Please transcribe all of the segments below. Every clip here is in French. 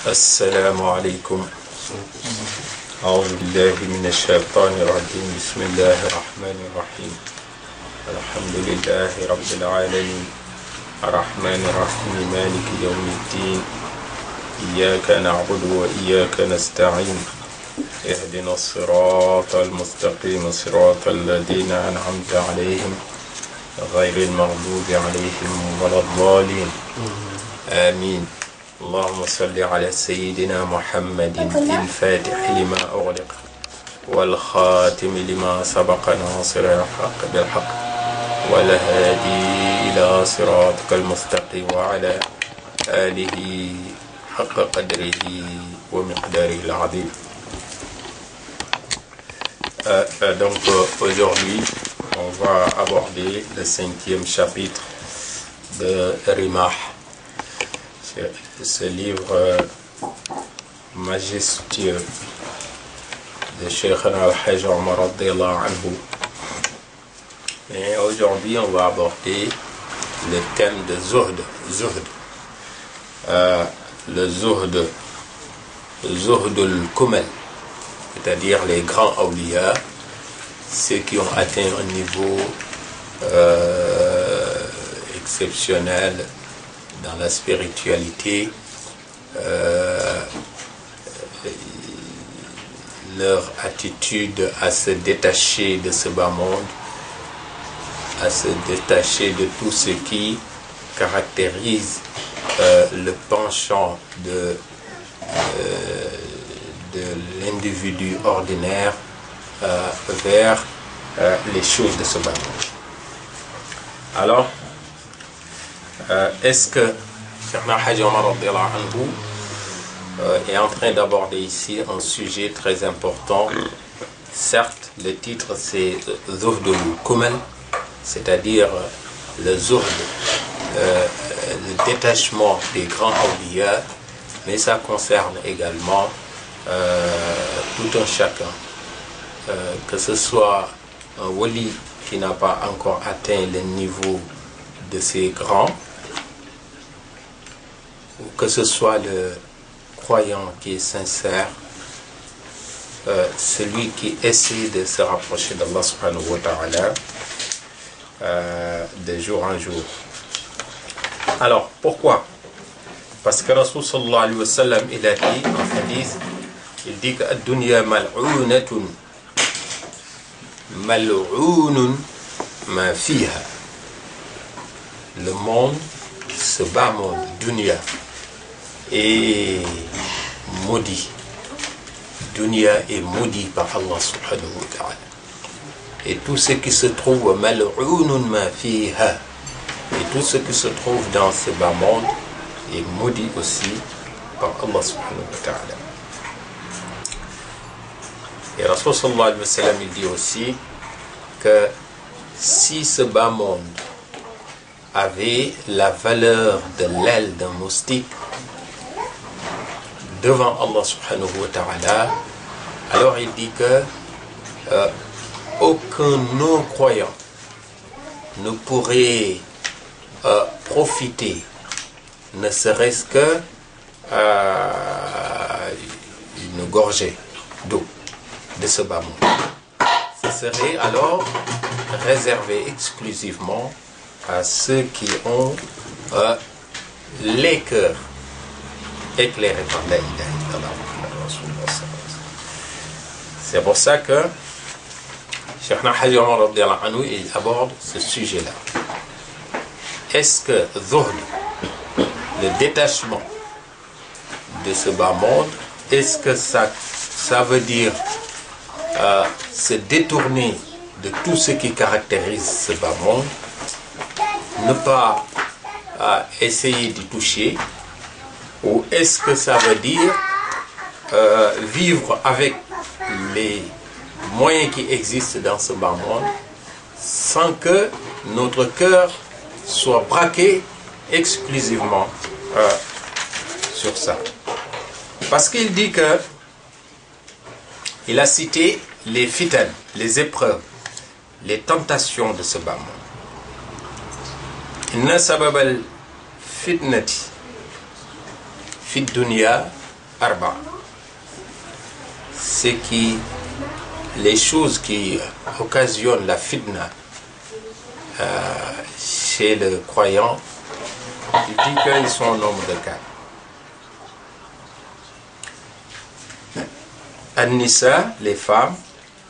السلام عليكم. أعوذ بالله من الشيطان الرجيم. بسم الله الرحمن الرحيم. الحمد لله رب العالمين الرحمن الرحيم مالك يوم الدين إياك نعبد وإياك نستعين اهدنا الصراط المستقيم صراط الذين أنعمت عليهم غير المغضوب عليهم ولا الضالين آمين. اللهم صل على سيدنا محمد الفاتح لما أغلق والخاتم لما سبق ناصر الحق بالحق والهادي إلى صراطك المستقيم وعلى آله حق قدره ومقداره العظيم. Donc aujourd'hui on va aborder le 5e chapitre de Rimah, ce livre majestueux de Cheikh Al-Hajj Omar radiyallahu anhu. Et aujourd'hui on va aborder le thème de Zuhd. Le Zuhd al-Kumal, c'est-à-dire les grands awliya, ceux qui ont atteint un niveau exceptionnel dans la spiritualité, leur attitude à se détacher de ce bas monde, à se détacher de tout ce qui caractérise le penchant de l'individu ordinaire vers les choses de ce bas monde. Alors, est-ce que Cheikh Al-Hajj Omar radiyallahu anhu est en train d'aborder ici un sujet très important? Certes, le titre c'est Zuhd al-Kumal, c'est-à-dire le zuhd, le détachement des grands awliya, mais ça concerne également tout un chacun, que ce soit un wali qui n'a pas encore atteint le niveau de ces grands, ou que ce soit le croyant qui est sincère, celui qui essaie de se rapprocher d'Allah subhanahu wa ta'ala de jour en jour. Alors, pourquoi? Parce que Rasul sallallahu alayhi wa sallam, il a dit en hadith, il dit que ad-dunya mal'ounatun mal'ounun ma fiha. Le monde, ce bas monde, dunya, est maudit. Dunya est maudit par Allah subhanahu wa ta'ala. Et tout ce qui se trouve mal'ounun ma fiha, et tout ce qui se trouve dans ce bas monde est maudit aussi par Allah subhanahu wa ta'ala. Et Rasul sallallahu alayhi wa sallam, il dit aussi que si ce bas monde avait la valeur de l'aile d'un moustique devant Allah subhanahu wa ta'ala, alors il dit que aucun non-croyant ne pourrait profiter, ne serait-ce que une gorgée d'eau de ce bas monde. Ce serait alors réservé exclusivement à ceux qui ont les cœurs éclairés par la ilaha illallah. C'est pour ça que Cheikh Al-Hajj Omar radiyallahu anhu, il aborde ce sujet-là. Est-ce que Zuhd, le détachement de ce bas monde, est-ce que ça veut dire se détourner de tout ce qui caractérise ce bas monde, ne pas essayer d'y toucher, ou est-ce que ça veut dire vivre avec les moyens qui existent dans ce bas monde sans que notre cœur soit braqué exclusivement sur ça? Parce qu'il dit que il a cité les fitan, les épreuves, les tentations de ce bas monde. Inna sabab al-fitnati fi dunya arba. Les choses qui occasionnent la fitna chez le croyant, il dit qu'ils sont au nombre de 4. An-Nisa, les femmes,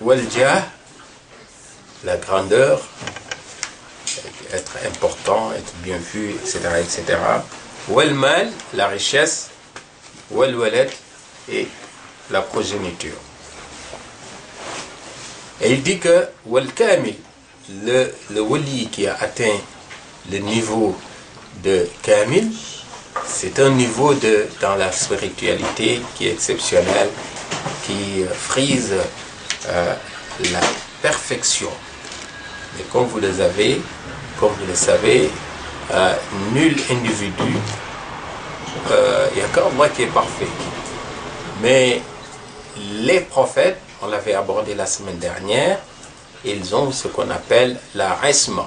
Wal-Jah, la grandeur, être important, être bien vu, etc., etc. Wal-Mal, la richesse, Wal-Walad, et la progéniture. Et il dit que Wal-Kamil, le wali qui a atteint le niveau de Kamil, c'est un niveau dans la spiritualité qui est exceptionnel, qui frise la perfection. Mais comme vous le savez, nul individu, il n'y a qu'Allah qui est parfait. Mais les prophètes, on l'avait abordé la semaine dernière, ils ont ce qu'on appelle la isma.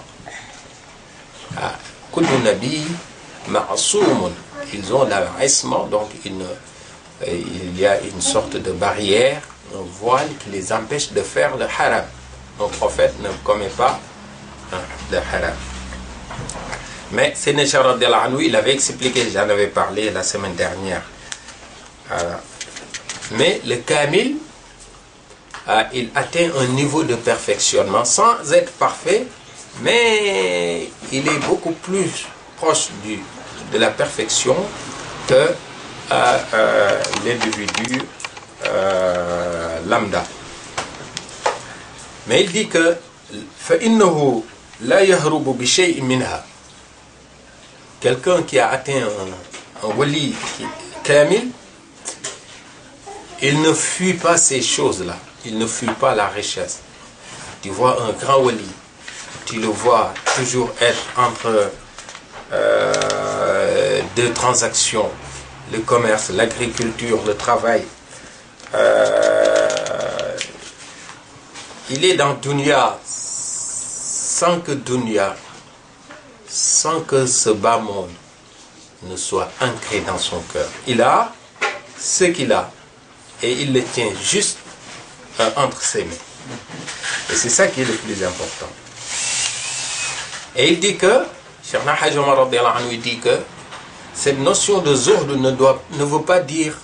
Kullu nabi ma'asoumun. Ils ont la isma, donc il y a une sorte de barrière, un voile qui les empêche de faire le haram. Nos prophètes ne commettent pas le haram. Mais Sénécha radiallahu anhu, il avait expliqué, j'en avais parlé la semaine dernière. Mais le Kamil, il atteint un niveau de perfectionnement sans être parfait, mais il est beaucoup plus proche de la perfection que l'individu lambda. Mais il dit que فَإِنَّهُ لَا يَهْرُبُ بِشَيْءٍ مِنْهَا. Quelqu'un qui a atteint un wali kamil, il ne fuit pas ces choses-là. Il ne fuit pas la richesse. Tu vois un grand wali, tu le vois toujours être entre deux transactions, le commerce, l'agriculture, le travail. Il est dans dunya sans que ce bas monde ne soit ancré dans son cœur. Il a ce qu'il a et il le tient juste entre ses mains. Et c'est ça qui est le plus important. Et il dit que, Cheikh Hajj Omar radiyallahu anhu, il dit que cette notion de zuhd ne veut pas dire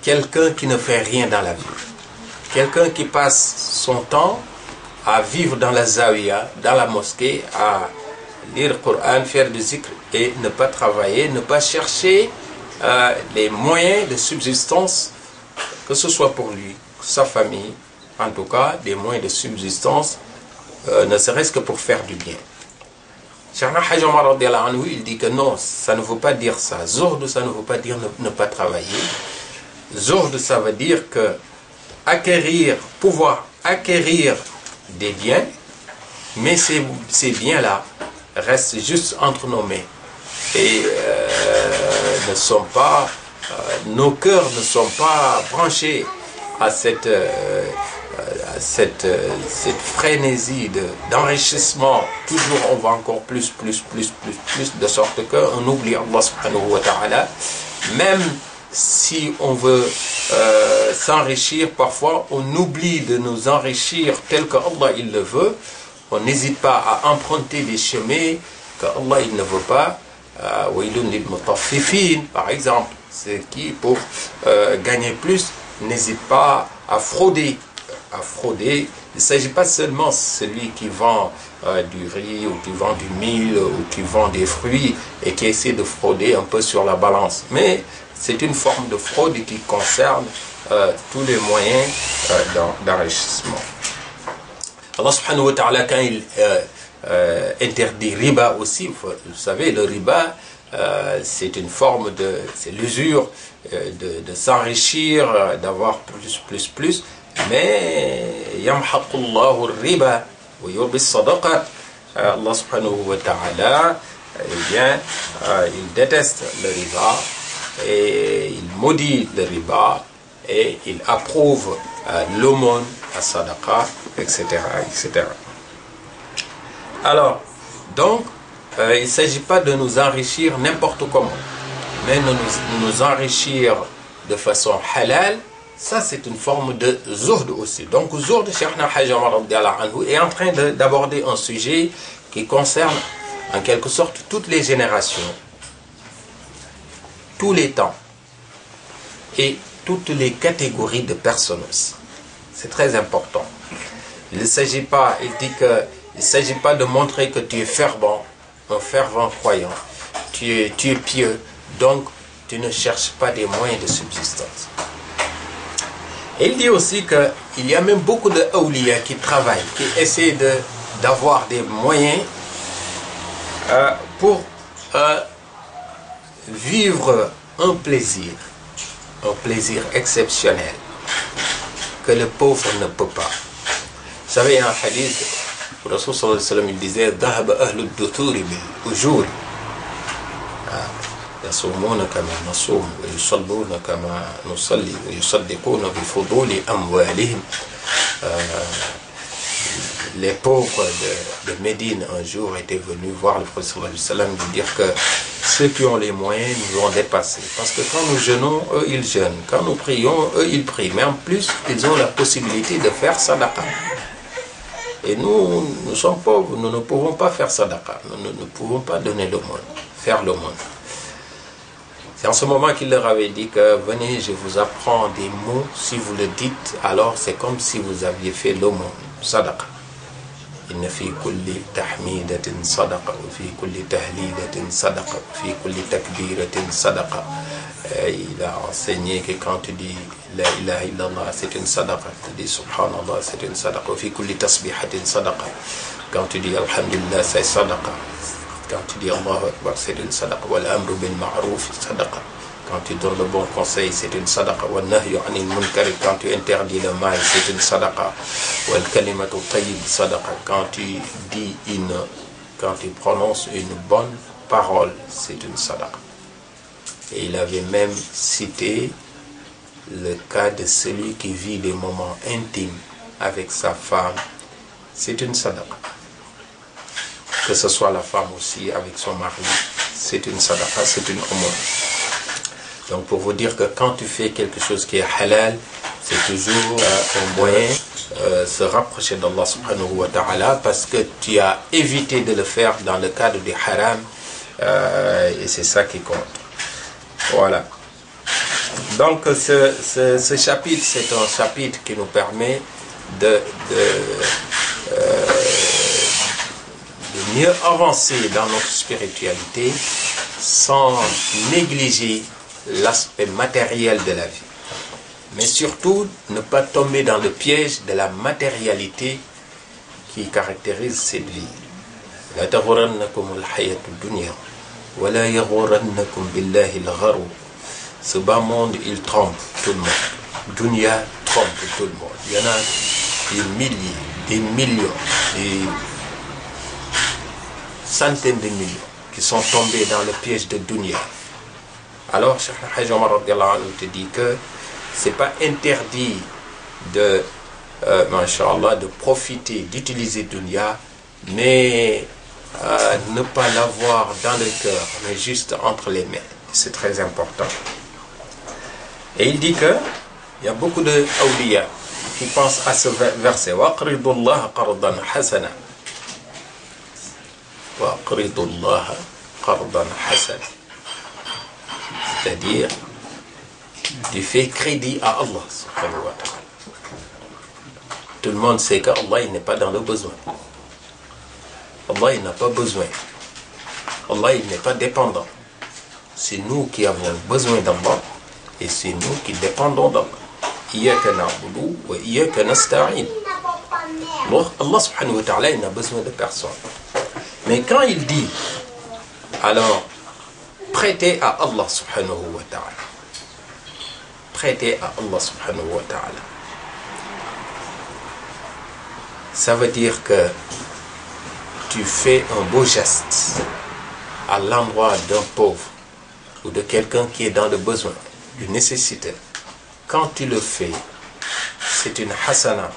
quelqu'un qui ne fait rien dans la vie. Quelqu'un qui passe son temps à vivre dans la zawiya, dans la mosquée, à lire le Coran, faire du zikr et ne pas travailler, ne pas chercher les moyens de subsistance, que ce soit pour lui, sa famille, en tout cas des moyens de subsistance, ne serait-ce que pour faire du bien. Cheikh Hajj Omar radiyallahu anhu, il dit que non, ça ne veut pas dire ça. Zuhd, ça ne veut pas dire ne pas travailler. Zuhd, ça veut dire que pouvoir acquérir des biens, mais ces biens-là restent juste entre nos mains et ne sont pas, nos cœurs ne sont pas branchés à cette frénésie d'enrichissement. Toujours on va encore plus, de sorte qu'on oublie Allah subhanahu wa ta'ala. Même si on veut s'enrichir, parfois on oublie de nous enrichir tel que Allah il le veut. On n'hésite pas à emprunter des chemins que Allah il ne veut pas. Par exemple, ceux qui pour gagner plus n'hésite pas à frauder. Il ne s'agit pas seulement de celui qui vend du riz ou qui vend du mil ou qui vend des fruits et qui essaie de frauder un peu sur la balance, mais c'est une forme de fraude qui concerne tous les moyens d'enrichissement. Allah subhanahu wa ta'ala, quand il interdit riba aussi, vous savez, le riba, c'est une forme c'est l'usure de s'enrichir, d'avoir plus, mais yamhaqullahu riba wa yurbi sadaqat. Allah subhanahu wa ta'ala, eh bien, il déteste le riba et il maudit le riba et il approuve l'aumône, la sadaqa, etc. Alors, donc, il ne s'agit pas de nous enrichir n'importe comment, mais nous enrichir de façon halal, ça c'est une forme de zuhd aussi. Donc zuhd, Cheikhna Hadji Omar radiyallahu anhu est en train d'aborder un sujet qui concerne en quelque sorte toutes les générations, tous les temps et toutes les catégories de personnes aussi. C'est très important. Il ne s'agit pas, il dit que il ne s'agit pas de montrer que tu es fervent, un fervent croyant, tu es pieux, donc tu ne cherches pas des moyens de subsistance. Et il dit aussi qu'il y a même beaucoup de awliya qui travaillent, qui essaient d'avoir des moyens pour vivre un plaisir exceptionnel que le pauvre ne peut pas. Vous savez, il y a un hadith où Rasul sallallahu alayhi wa sallam il disait ذهب أهل الدثور بالأجور يصومون كما نصوم ويصلون كما نصلي ويصدقون بفضول أموالهم. Les pauvres de Médine un jour étaient venus voir le prophète sallallahu alayhi wa sallam lui dire que ceux qui ont les moyens nous ont dépassés. Parce que quand nous jeûnons, eux ils jeûnent. Quand nous prions, eux ils prient. Mais en plus, ils ont la possibilité de faire sadaqa. Et nous sommes pauvres, nous ne pouvons pas faire sadaqa. Nous ne pouvons pas donner l'aumône, faire l'aumône. C'est en ce moment qu'il leur avait dit que venez, je vous apprends des mots. Si vous le dites, alors c'est comme si vous aviez fait l'aumône, sadaqa. إن في كل تحميدة صدقة وفي كل تهليلة صدقة وفي كل تكبيرة صدقة. Il a enseigné que quand tu dis La ilaha illallah c'est une sadaqa, tu dis Subhanallah c'est une sadaqa, وفي كل تسبيحة صدقة. Quand tu dis Alhamdulillah c'est sadaqa. Quand tu dis Allahu Akbar c'est une sadaqa. والأمر بالمعروف صدقة. Quand tu donnes le bon conseil, c'est une sadaqa. والنهي عن المنكر, quand tu interdis le mal, c'est une sadaqa. والكلمة الطيب صدقة. Quand tu prononces une bonne parole, c'est une sadaqa. Et il avait même cité le cas de celui qui vit des moments intimes avec sa femme, c'est une sadaqa. Que ce soit la femme aussi avec son mari, c'est une sadaqa, c'est une aumône. Donc pour vous dire que quand tu fais quelque chose qui est halal, c'est toujours un moyen se rapprocher d'Allah subhanahu wa ta'ala parce que tu as évité de le faire dans le cadre du haram et c'est ça qui compte. Voilà. Donc ce chapitre, c'est un chapitre qui nous permet de mieux avancer dans notre spiritualité sans négliger l'aspect matériel de la vie. Mais surtout, ne pas tomber dans le piège de la matérialité qui caractérise cette vie. لا تغرنكم الحياة الدنيا ولا يغرنكم بالله الغرور. Ce bas monde, il trompe tout le monde. Dunya trompe tout le monde. Il y en a des milliers, des millions, des centaines de millions qui sont tombés dans le piège de Dunya. Alors, Cheikh Hadji Omar te dit que c'est pas interdit de, masha'Allah, de profiter, d'utiliser Dunya, mais ne pas l'avoir dans le cœur, mais juste entre les mains. C'est très important. Et il dit que il y a beaucoup de awliya qui pensent à ce verset. وَأَقْرِضُ اللَّهَ قَرْضًا حَسَنًا. وَأَقْرِضُ اللَّهَ قَرْضًا حَسَنًا. C'est-à-dire, tu fais crédit à Allah subhanahu wa ta'ala. Tout le monde sait qu'Allah il n'est pas dans le besoin. Allah il n'a pas besoin. Allah il n'est pas dépendant. C'est nous qui avons besoin d'Allah et c'est nous qui dépendons d'Allah. Iyaka na'budu wa iyaka nasta'in. Allah subhanahu wa ta'ala il n'a besoin de personne. Mais quand il dit, alors prêtez à Allah subhanahu wa ta'ala. Prêtez à Allah subhanahu wa ta'ala. Ça veut dire que tu fais un beau geste à l'endroit d'un pauvre ou de quelqu'un qui est dans le besoin, du nécessité. Quand tu le fais, c'est une hasana,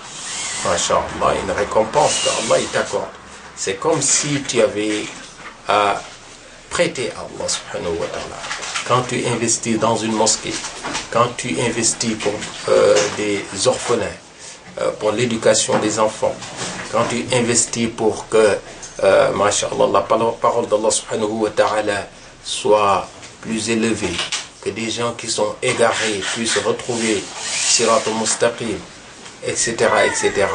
masha'Allah, une récompense qu'Allah t'accorde. C'est comme si tu avais prêté à Allah subhanahu wa ta'ala. quand tu investis dans une mosquée, quand tu investis pour des orphelins, pour l'éducation des enfants, quand tu investis pour que, masha'Allah, la parole d'Allah subhanahu wa ta'ala soit plus élevée, que des gens qui sont égarés puissent retrouver Sirat al-Mustaqim, etc., etc.,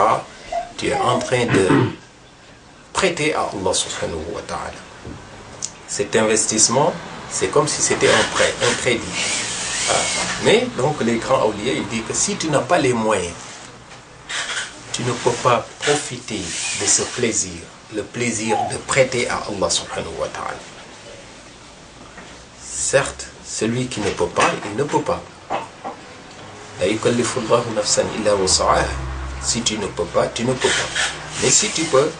tu es en train de prêter à Allah subhanahu wa ta'ala. Cet investissement, c'est comme si c'était un prêt, un crédit. Mais donc les grands awliya, ils disent que si tu n'as pas les moyens, tu ne peux pas profiter de ce plaisir, le plaisir de prêter à Allah subhanahu wa ta'ala. Certes, celui qui ne peut pas, il ne peut pas. Si tu ne peux pas, tu ne peux pas. Mais si tu peux,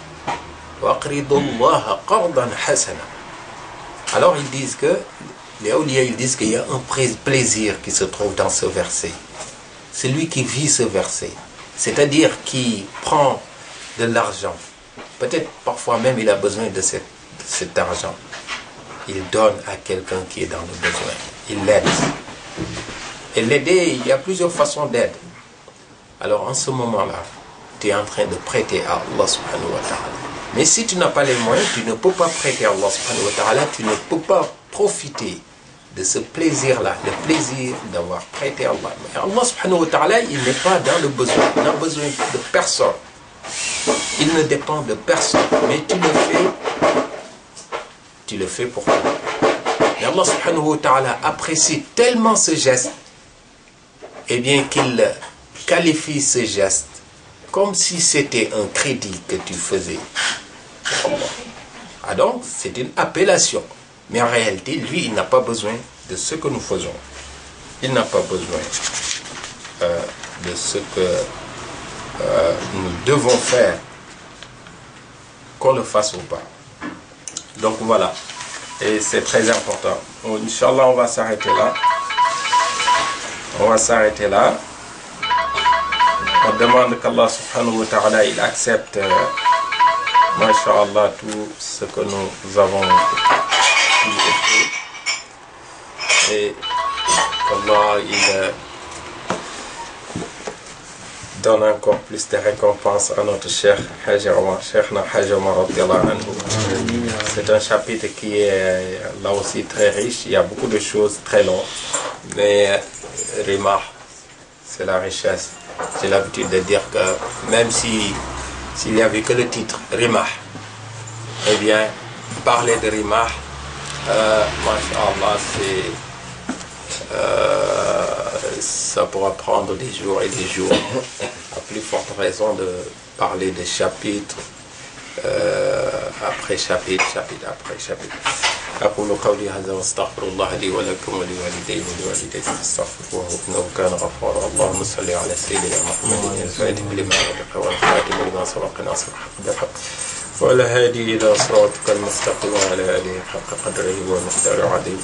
alors ils disent que, les awliya, ils disent qu'il y a un plaisir qui se trouve dans ce verset. Celui qui vit ce verset, c'est-à-dire qui prend de l'argent, peut-être parfois même il a besoin de cet argent, il donne à quelqu'un qui est dans le besoin, il l'aide. Et l'aider, il y a plusieurs façons d'aide. Alors en ce moment-là, tu es en train de prêter à Allah subhanahu wa ta'ala. Mais si tu n'as pas les moyens, tu ne peux pas prêter à Allah subhanahu wa ta'ala, tu ne peux pas profiter de ce plaisir-là, le plaisir d'avoir prêté à Allah. Mais Allah subhanahu wa ta'ala, il n'est pas dans le besoin, il n'a besoin de personne. Il ne dépend de personne, mais tu le fais pour toi. Et Allah subhanahu wa ta'ala apprécie tellement ce geste, eh bien qu'il qualifie ce geste comme si c'était un crédit que tu faisais. Ah donc, c'est une appellation. Mais en réalité, lui, il n'a pas besoin de ce que nous faisons. Il n'a pas besoin de ce que nous devons faire, qu'on le fasse ou pas. Donc voilà. Et c'est très important. Inch'Allah, on va s'arrêter là. On va s'arrêter là. On demande qu'Allah subhanahu wa ta'ala, il accepte, masha'Allah, tout ce que nous avons fait. Et qu'Allah, il donne encore plus de récompenses à notre cher Hajj Omar, Cheikhna Hajj Omar radiyallahu anhu. C'est un chapitre qui est là aussi très riche. Il y a beaucoup de choses très longues. Mais Rimah, c'est la richesse. J'ai l'habitude de dire que même s'il n'y avait que le titre, Rimah, eh bien, parler de Rimah, masha'Allah, ça pourra prendre des jours et des jours. À plus forte raison de parler de chapitre après chapitre, chapitre après chapitre. أقول قولي هذا واستغفر الله لي ولكم ولوالدي ولوالديكم فاستغفروه إنه كان غفارا. اللهم صل على سيدنا محمد الفاتح لما أغلق والخاتم لما سبق ناصر الحق بالحق والهادي إلى صراطك المستقيم وعلى آله حق قدره ومقداره عظيم.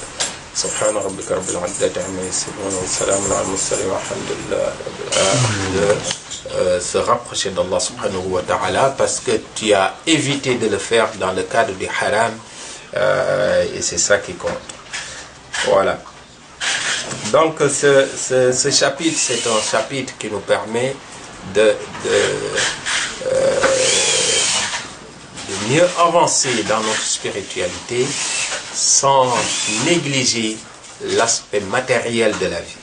سبحان ربك رب العزة عما يصفون وسلام على المرسلين والحمد لله رب العالمين. Se rapprocher d'Allah subhanahu wa ta'ala parce que tu as évité de le faire dans le cadre du haram. Et c'est ça qui compte. Voilà. Donc ce chapitre, c'est un chapitre qui nous permet de mieux avancer dans notre spiritualité sans négliger l'aspect matériel de la vie.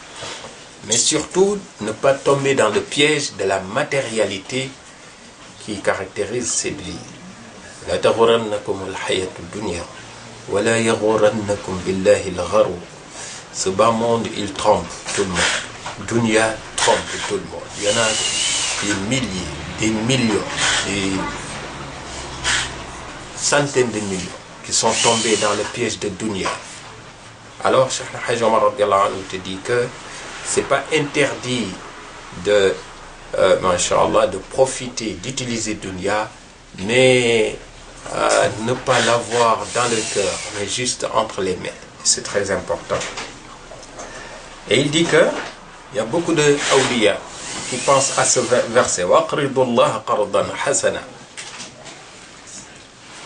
Mais surtout, ne pas tomber dans le piège de la matérialité qui caractérise cette vie. لا تغرنكم الحياة الدنيا ولا يغرنكم بالله الغرور. Ce bas monde, il trompe tout le monde. Dunya trompe tout le monde. Il y en a des milliers, des millions, des centaines de millions qui sont tombés dans le piège de Dunya. Alors, Cheikh Hajj Omar radiyallahu anhu te dit que c'est pas interdit de, masha'Allah, de profiter, d'utiliser Dunya, mais ne pas l'avoir dans le cœur, mais juste entre les mains. C'est très important. Et il dit que il y a beaucoup de awliya qui pensent à ce verset. وَأَقْرِضُ اللَّهَ قَرْضًا حَسَنًا.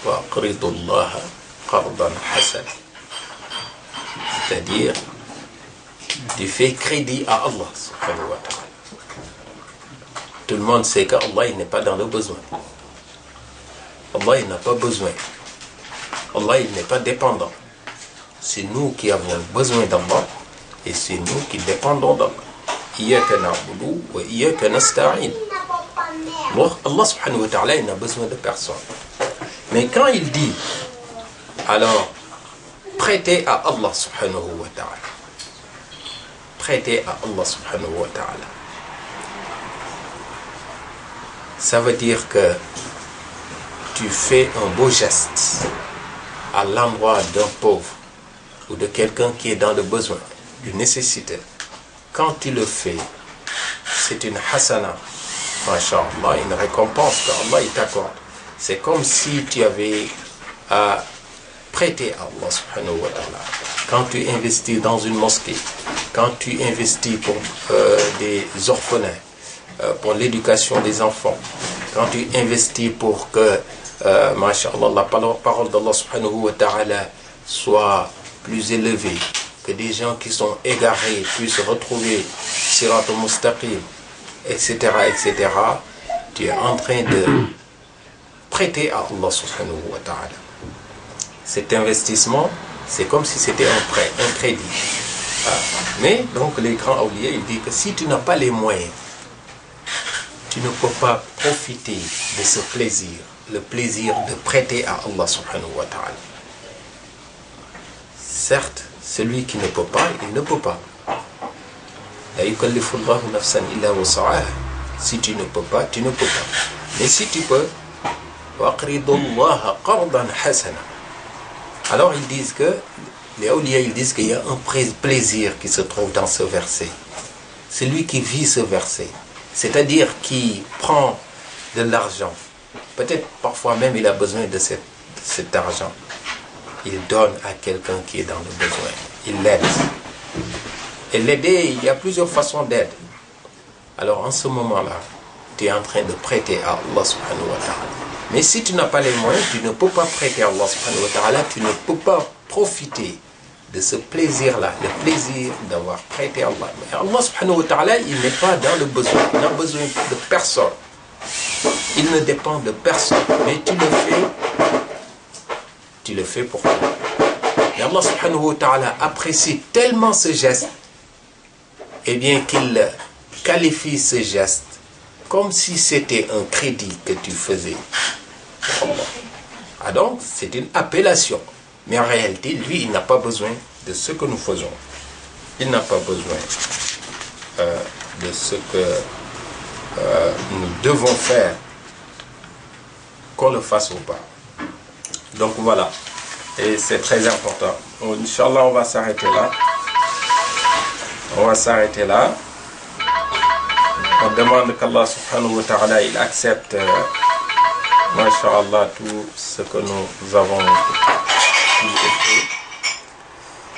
وَأَقْرِضُ اللَّهَ قَرْضًا حَسَنًا. C'est-à-dire, tu fais crédit à Allah subhanahu wa ta'ala. Tout le monde sait qu'Allah il n'est pas dans le besoin. Allah il n'a pas besoin. Allah il n'est pas dépendant. C'est nous qui avons besoin d'Allah et c'est nous qui dépendons d'Allah. Iyyaka na'budu wa iyyaka nasta'in. Allah subhanahu wa ta'ala il n'a besoin de personne. Mais quand il dit, alors, prêtez à Allah subhanahu wa ta'ala. Prêtez à Allah subhanahu wa ta'ala. Ça veut dire que tu fais un beau geste à l'endroit d'un pauvre ou de quelqu'un qui est dans le besoin, une nécessité. Quand tu le fais, c'est une hasana, masha'Allah, une récompense qu'Allah t'accorde. C'est comme si tu avais à prêter à Allah subhanahu wa ta'ala. Quand tu investis dans une mosquée, quand tu investis pour des orphelins, pour l'éducation des enfants, quand tu investis pour que, masha'Allah, la parole d'Allah subhanahu wa ta'ala soit plus élevée, que des gens qui sont égarés puissent retrouver Sirat al-Mustaqim, etc., etc., tu es en train de prêter à Allah subhanahu wa ta'ala. Cet investissement, c'est comme si c'était un prêt, un crédit. Mais donc les grands awliya, ils disent que si tu n'as pas les moyens, tu ne peux pas profiter de ce plaisir, le plaisir de prêter à Allah subhanahu wa ta'ala. Certes, celui qui ne peut pas, il ne peut pas. La yukallifu Allahu nafsan illa wus'aha. Si tu ne peux pas, tu ne peux pas. Mais si tu peux, waqridullaha qardan hasana. Alors ils disent que, les awliya, ils disent qu'il y a un plaisir qui se trouve dans ce verset. Celui qui vit ce verset, c'est-à-dire qui prend de l'argent, peut-être parfois même il a besoin de cet argent, il donne à quelqu'un qui est dans le besoin, il l'aide. Et l'aider, il y a plusieurs façons d'aide. Alors en ce moment-là, tu es en train de prêter à Allah subhanahu wa ta'ala. Mais si tu n'as pas les moyens, tu ne peux pas prêter à Allah subhanahu wa ta'ala, tu ne peux pas profiter de ce plaisir-là, le plaisir d'avoir prêté à Allah. Mais Allah subhanahu wa ta'ala, il n'est pas dans le besoin, il n'a besoin de personne. Il ne dépend de personne, mais tu le fais pour toi. Et Allah subhanahu wa ta'ala apprécie tellement ce geste, eh bien qu'il qualifie ce geste comme si c'était un crédit que tu faisais. Ah donc, c'est une appellation. Mais en réalité, lui, il n'a pas besoin de ce que nous faisons. Il n'a pas besoin de ce que nous devons faire, qu'on le fasse ou pas. Donc voilà. Et c'est très important. Inch'Allah, on va s'arrêter là. On va s'arrêter là. On demande qu'Allah subhanahu wa ta'ala, il accepte, masha'Allah, tout ce que nous avons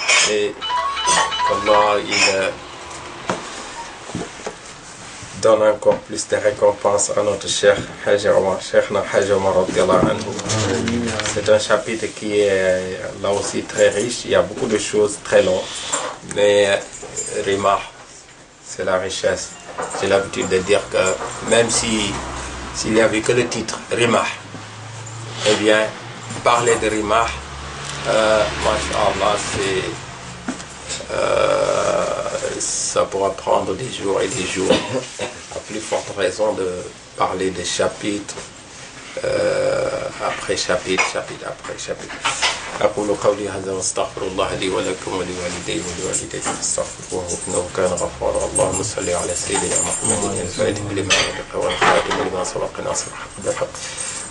fait. Et qu'Allah, il donne encore plus de récompenses à notre cher Hajj Omar, Cheikhna Hajj Omar radiyallahu anhu. C'est un chapitre qui est là aussi très riche. Il y a beaucoup de choses très longues. Mais Rimah, c'est la richesse. J'ai l'habitude de dire que même s'il n'y avait que le titre, Rimah, eh bien, parler de Rimah, masha'Allah, ça pourra prendre des jours et des jours. À plus forte raison de parler de chapitre après chapitre, chapitre après chapitre. أقول قولي هذا واستغفر الله لي ولكم ولوالدي ولوالديكم فاستغفروه إنه كان غفارا. اللهم صل على سيدنا محمد الفاتح لما أغلق والخاتم لما سبق ناصر الحق بالحق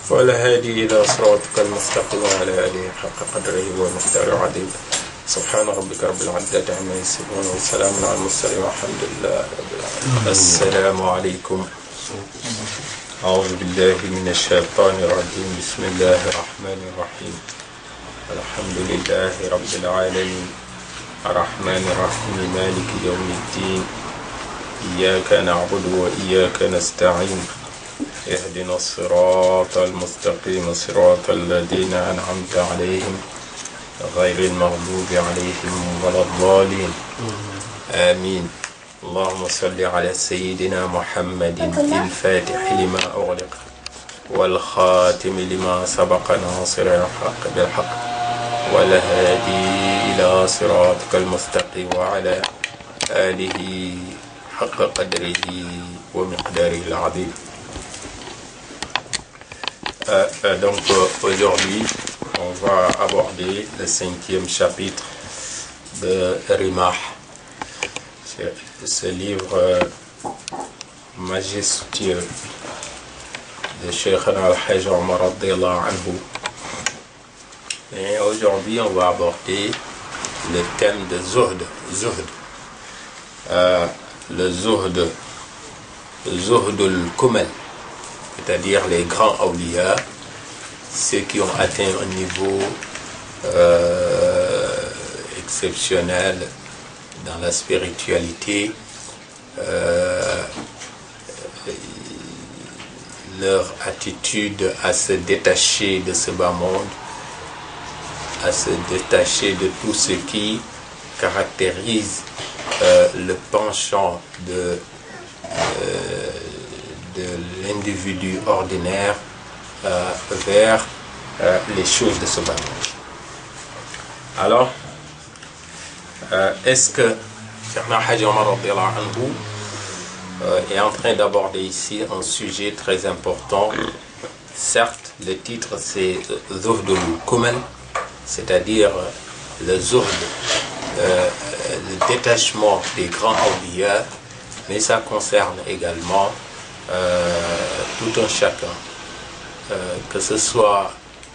والهادي إلى صراطك المستقيم وعلى آله حق قدره ومقداره عظيم. سبحان ربك رب العزة عما يصفون وسلام على المرسلين والحمد لله رب العالمين. السلام عليكم. أعوذ بالله من الشيطان الرجيم. بسم الله الرحمن الرحيم. الحمد لله رب العالمين الرحمن الرحيم مالك يوم الدين إياك نعبد وإياك نستعين اهدنا الصراط المستقيم صراط الذين أنعمت عليهم غير المغضوب عليهم ولا الضالين آمين. اللهم صل على سيدنا محمد الفاتح لما أغلق والخاتم لما سبق ناصر الحق بالحق والهادي إلى صراطك المستقيم وعلى آله حق قدره ومقداره العظيم. Donc aujourd'hui, on va aborder le 5e chapitre de Rimah, ce livre majestueux de Cheikh Al-Hajj Omar radiyallahu anhu. Et aujourd'hui, on va aborder le thème de Zuhd. Le Zuhd al-Kumal, c'est-à-dire les grands awliya, ceux qui ont atteint un niveau exceptionnel dans la spiritualité, leur attitude à se détacher de ce bas monde, à se détacher de tout ce qui caractérise le penchant de l'individu ordinaire vers les choses de ce bas monde. Alors, est-ce que Cheikh Al-Hajj Omar radiyallahu anhu est en train d'aborder ici un sujet très important? Certes, le titre c'est Zuhd al-Kumal, c'est-à-dire le zuhd, le détachement des grands awliya, mais ça concerne également tout un chacun, que ce soit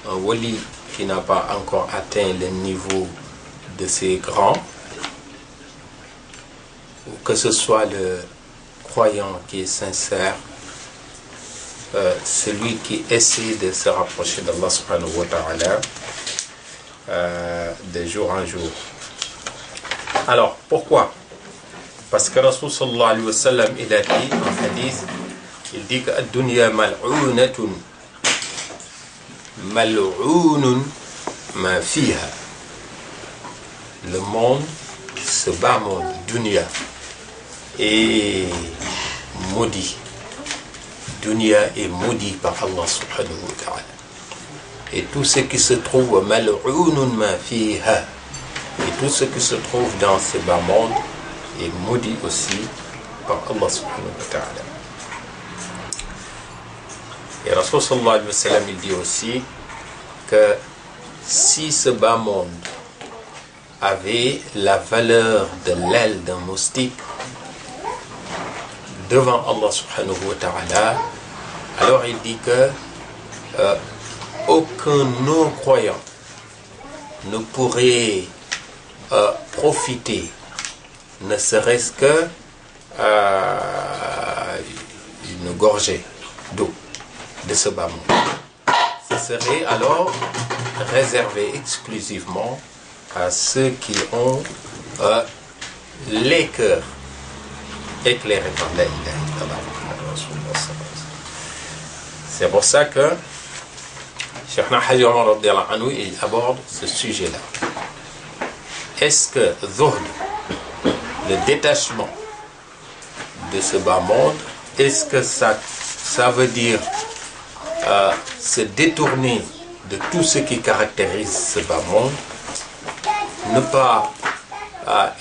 un wali qui n'a pas encore atteint le niveau de ces grands, ou que ce soit le croyant qui est sincère, celui qui essaie de se rapprocher d'Allah subhanahu wa ta'ala de jour en jour. Alors, pourquoi? Parce que Rasul sallallahu alayhi wa sallam, il a dit en hadith, il dit que ad-dunya mal'ounatun mal'ounun ma fiha. Le monde, ce bas monde, dunya, est maudit. Dunya est maudit par Allah subhanahu wa ta'ala. Et tout ce qui se trouve mal'ounun ma fiha, et tout ce qui se trouve dans ce bas monde est maudit aussi par Allah subhanahu wa ta'ala. Et Rasul sallallahu alayhi wa sallam, il dit aussi que si ce bas monde avait la valeur de l'aile d'un moustique devant Allah subhanahu wa ta'ala, alors il dit que aucun non-croyant ne pourrait profiter, ne serait-ce que une gorgée d'eau de ce bas monde. Ce serait alors réservé exclusivement à ceux qui ont les cœurs éclairés par la ilaha illallah. C'est pour ça que Cheikh Al-Hajj Omar radiyallahu anhu, il aborde ce sujet-là. Est-ce que Zuhd, le détachement de ce bas monde, est-ce que ça veut dire se détourner de tout ce qui caractérise ce bas monde, ne pas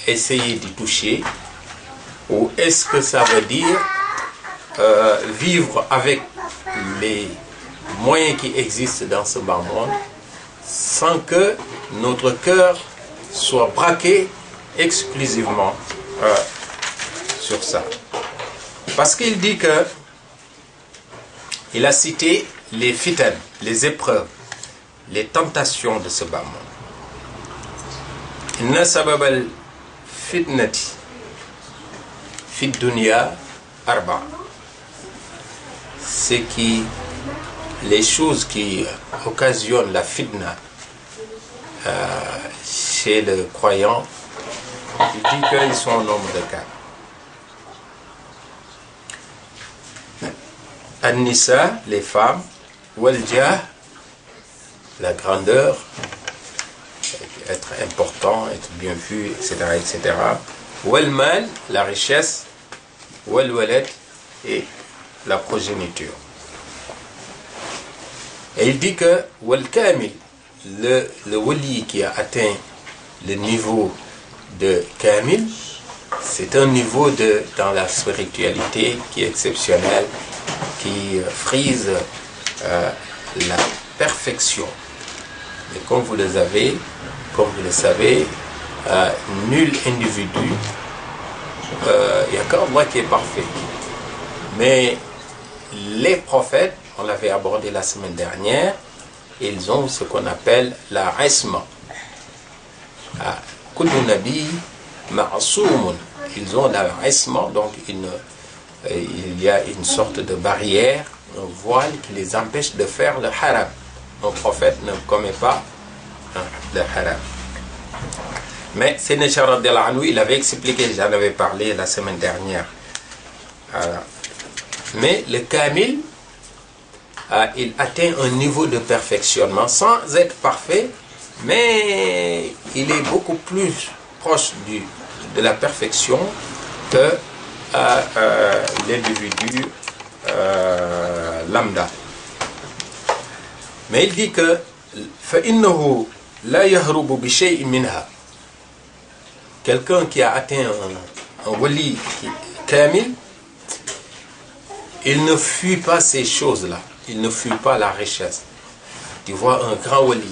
essayer d'y toucher, ou est-ce que ça veut dire vivre avec les moyens qui existent dans ce bas monde sans que notre cœur soit braqué exclusivement sur ça? Parce qu'il dit que il a cité les fitan, les épreuves, les tentations de ce bas monde. Inna sabab al-fitnati fi dunya arba. C'est qui les choses qui occasionnent la fitna chez le croyant, il dit qu'ils sont au nombre de 4. An-Nisa, les femmes, Wal-Jah, la grandeur, être important, être bien vu, etc., etc. Wal mal, la richesse, wal walad, et la progéniture. Et il dit que wal kamil, le wali qui a atteint le niveau de kamil, c'est un niveau dans la spiritualité qui est exceptionnel, qui frise la perfection. Et comme vous le savez, nul individu, il n'y a qu'Allah qui est parfait. Mais les prophètes, on l'avait abordé la semaine dernière, ils ont ce qu'on appelle la isma. Kullu nabi ma'asoumun. Ils ont la isma, donc il y a une sorte de barrière, un voile qui les empêche de faire le haram. Un prophète ne commet pas le haram. Mais Sayyidina Cheikh radhiyallahu anhu, il avait expliqué, j'en avais parlé la semaine dernière. Mais le kamil, il atteint un niveau de perfectionnement sans être parfait, mais il est beaucoup plus proche de la perfection que l'individu lambda. Mais il dit que فَإِنَّهُ لَا يَهْرُبُ بِشَيْءٍ مِنْهَا. Quelqu'un qui a atteint un wali kamil, il ne fuit pas ces choses-là. Il ne fuit pas la richesse. Tu vois un grand wali,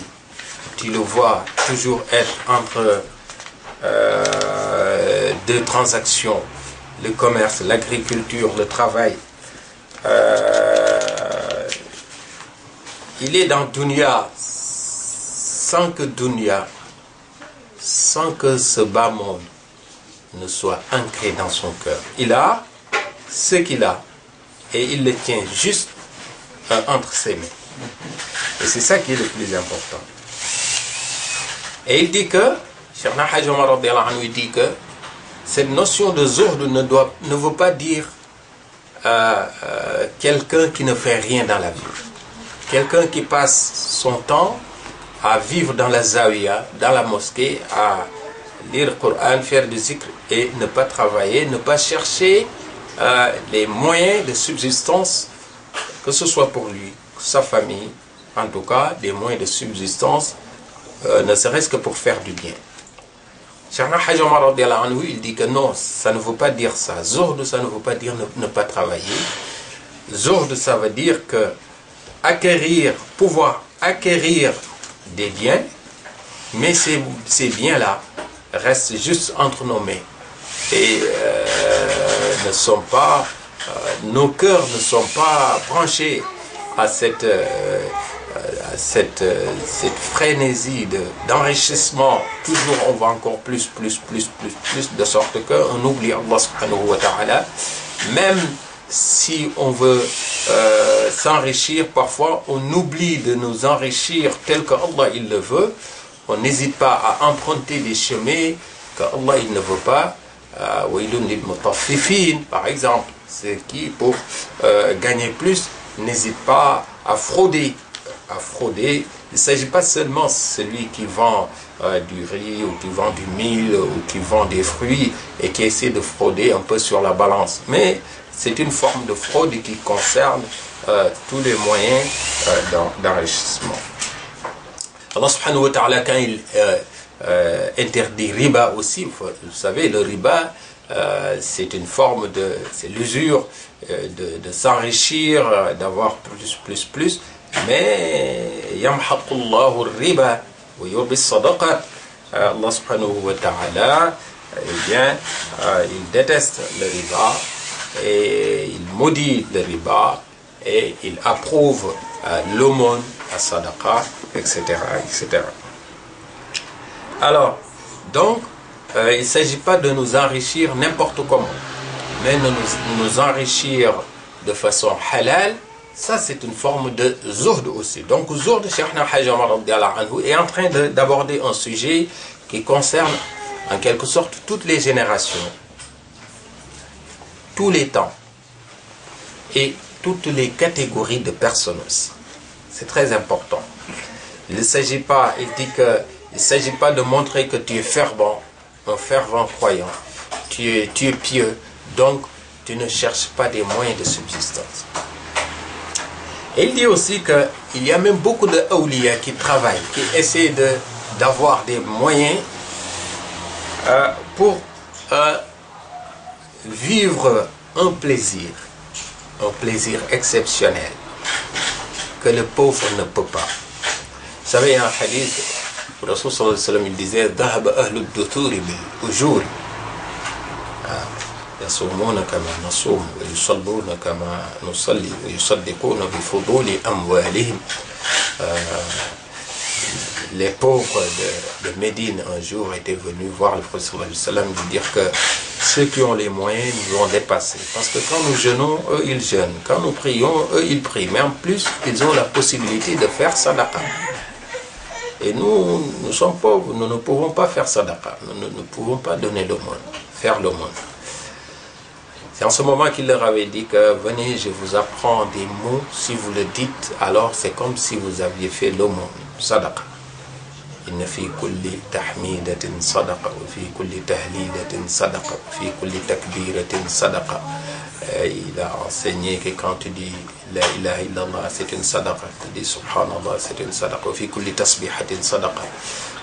tu le vois toujours être entre deux transactions, le commerce, l'agriculture, le travail. Il est dans dunya sans que ce bas monde ne soit ancré dans son cœur. Il a ce qu'il a et il le tient juste entre ses mains. Et c'est ça qui est le plus important. Et il dit que, Cheikh Hadj Omar radhiyallahu anhu dit que cette notion de zuhd ne veut pas dire quelqu'un qui ne fait rien dans la vie. Quelqu'un qui passe son temps à vivre dans la zawiya, dans la mosquée, à lire le Coran, faire du zikr et ne pas travailler, ne pas chercher les moyens de subsistance, que ce soit pour lui, sa famille, en tout cas des moyens de subsistance, ne serait-ce que pour faire du bien. Cheikh Hadj Omar radhiyallahu anhu, il dit que non, ça ne veut pas dire ça. Zuhd, ça ne veut pas dire ne pas travailler. Zuhd, ça veut dire que pouvoir acquérir des biens, mais ces biens-là restent juste entre nos mains et ne sont pas, nos cœurs ne sont pas branchés à cette frénésie d'enrichissement. Toujours on va encore plus, de sorte qu'on oublie Allah subhanahu wa ta'ala. Même si on veut s'enrichir, parfois on oublie de nous enrichir tel que Allah il le veut. On n'hésite pas à emprunter des chemins que Allah il ne veut pas. Par exemple, ceux qui pour gagner plus n'hésite pas à frauder. Il ne s'agit pas seulement de celui qui vend du riz ou qui vend du mil ou qui vend des fruits et qui essaie de frauder un peu sur la balance, mais c'est une forme de fraude qui concerne tous les moyens d'enrichissement. Allah subhanahu wa ta'ala, quand il interdit riba aussi, vous savez, le riba, c'est une forme c'est l'usure de s'enrichir, d'avoir plus, mais yamhaqullahu riba wa yurbi sadaqa. Allah subhanahu wa ta'ala, eh bien, il déteste le riba et il maudit le riba et il approuve l'aumône, la sadaqa, etc. Alors, donc, il ne s'agit pas de nous enrichir n'importe comment, mais de nous enrichir de façon halal. Ça, c'est une forme de zuhd aussi. Donc, zuhd, Cheikh Hadj Omar radhiyallahu anhu est en train d'aborder un sujet qui concerne en quelque sorte toutes les générations, tous les temps et toutes les catégories de personnes aussi. C'est très important. Il ne s'agit pas, il dit Il ne s'agit pas de montrer que tu es fervent, un fervent croyant. Tu es pieux, donc tu ne cherches pas des moyens de subsistance. Et il dit aussi qu'il y a même beaucoup de awliya qui travaillent, qui essaient d'avoir des moyens pour vivre un plaisir exceptionnel que le pauvre ne peut pas. Vous savez, un hadith, le Rasul sallallahu alayhi wa sallam, il disait ذهب أهل الدثور بالأجور يصومون كما نصوم ويصلون كما نصلي ويصدقون بفضول أموالهم. Les pauvres de Médine un jour étaient venus voir le prophète sallallahu alayhi wa sallam lui dire que ceux qui ont les moyens nous ont dépassés. Parce que quand nous jeûnons, eux ils jeûnent. Quand nous prions, eux ils prient. Mais en plus, ils ont la possibilité de faire sadaqa. Et nous sommes pauvres, nous ne pouvons pas faire sadaqa. Nous ne pouvons pas donner l'aumône, faire l'aumône. C'est en ce moment qu'il leur avait dit que venez, je vous apprends des mots. Si vous le dites, alors c'est comme si vous aviez fait l'aumône, sadaqa. إن في كل تحميدة صدقة وفي كل تهليلة صدقة وفي كل تكبيرة صدقة. Il a enseigné que quand tu dis La ilaha illallah, c'est une sadaqa. Tu dis Subhanallah, c'est une sadaqa. وفي كل تسبيحة صدقة.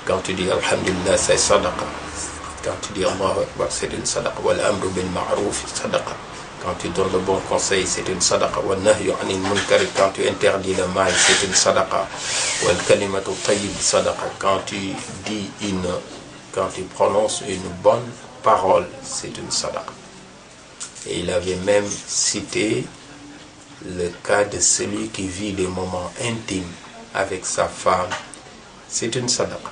Quand tu dis Alhamdulillah, c'est sadaqa. Quand tu dis Allahu Akbar, c'est une sadaqa. والأمر بالمعروف صدقة. Quand tu donnes le bon conseil, c'est une sadaqa. والنهي عن المنكر, quand tu interdis le mal, c'est une sadaqa. والكلمة الطيبة صدقة. Quand tu prononces une bonne parole, c'est une sadaqa. Et il avait même cité le cas de celui qui vit des moments intimes avec sa femme, c'est une sadaqa.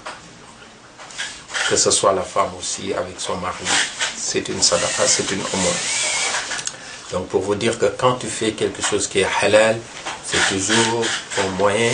Que ce soit la femme aussi avec son mari, c'est une sadaqa, c'est une aumône. Donc pour vous dire que quand tu fais quelque chose qui est halal, c'est toujours au moyen